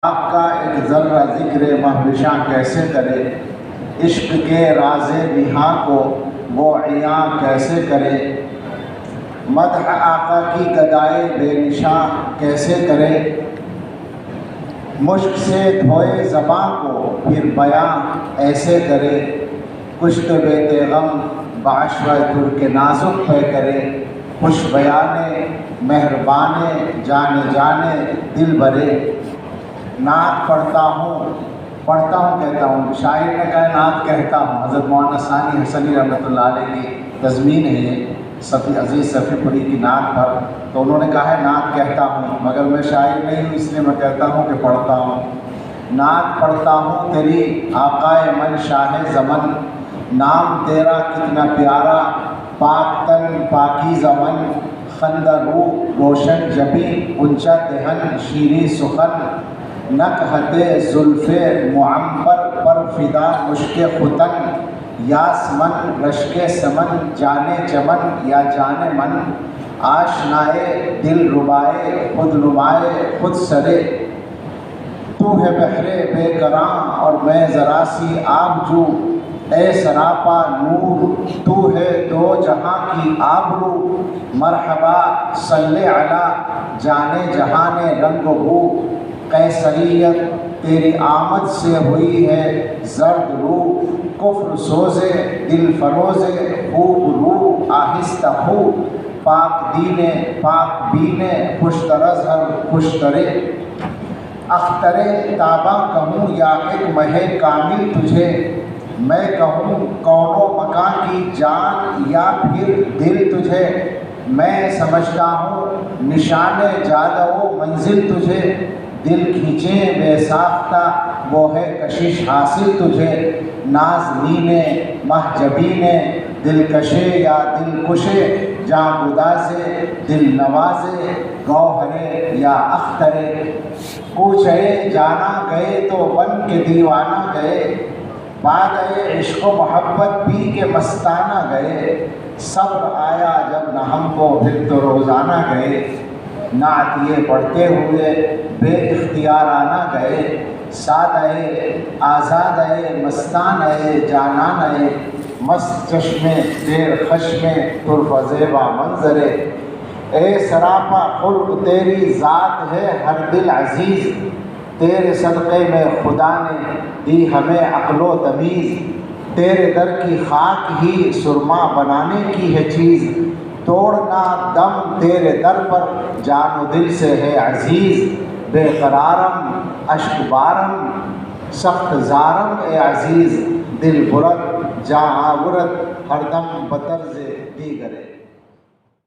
آپ کا ایک ذرہ ذکر مہوشاں کیسے کرے، عشق کے راز نہاں کو وہ عیاں کیسے کرے، مدح آقا کی گدائے بے نشاں کیسے کرے، مشک سے دھوئے زباں کو پھر بیاں ایسے کرے، کشت بیت غم بعشوہ در کے نازک پہ کرے، خوش بیانے مہربانے جانے جانے دل بھرے۔ نعت پڑھتا ہوں کہتا ہوں، شاعر نے کہا نعت کہتا ہوں، حضرت مولانا ثانی حسنی رحمۃ اللہ علیہ کی تضمین ہے یہ صفی عزیز صفی پوری کی نعت پر، تو انہوں نے کہا ہے نعت کہتا ہوں، مگر میں شاعر نہیں ہوں اس لیے میں کہتا ہوں کہ پڑھتا ہوں۔ نعت پڑھتا ہوں تیری آقائے من شاہ زمن، نام تیرا کتنا پیارا پاک تن پاکیزہ من، خندہ روح روشن جبیں اونچا دہن شیریں سخن، نکہت زلف معنبر پر فدا مشک ختن، یاسمن رشک سمن جانے چمن یا جانے من، آشنائے دل ربائے خود نمائے خود سرے، تو ہے بحر بے کراں اور میں ذرا سی آب جو، اے سراپا نور تو ہے دو جہاں کی آبرو، مرحبا صلی علی جانے جہاں رنگ و بو، قیصریت تیری آمد سے ہوئی ہے زرد رو، کفر سوزے دل فروزے خوب رو آہستہ ہو، پاک دینے پاک بینے خوش ترظہر خوش ترے، اخترے تابہ کہوں یا ایک مہ کامل تجھے، میں کہوں کون و مکاں کی جان یا پھر دل تجھے، میں سمجھتا ہوں نشان جادہ و منزل تجھے، دل کھینچے بے ساختہ وہ ہے کشش حاصل تجھے، نازنین محجبین دلکشے یا دل کشے، جاں گدازے دل نوازے گوہرے یا اخترے، کوچے جانا گئے تو بن کے دیوانہ گئے، بعد عشق و محبت پی کے مستانہ گئے، صبر آیا جب نہ ہم کو پھر تو روزانہ گئے، نعت یہ پڑھتے ہوئے بے اختیارانہ گئے، سادہ آزادہ مستانہ جانانہ، مست چشمے دیر خشمے طرف زیبا منظرے، اے سراپا خلق تیری ذات ہے ہر دل عزیز، تیرے صدقے میں خدا نے دی ہمیں عقل و تمیز، تیرے در کی خاک ہی سرما بنانے کی ہے چیز، توڑنا دم تیرے در پر جان و دل سے ہے عزیز، بے قرارم اشک بارم سخت زارم اے عزیز، دل برد جاں آورد ہر دم بطرز دیگرے۔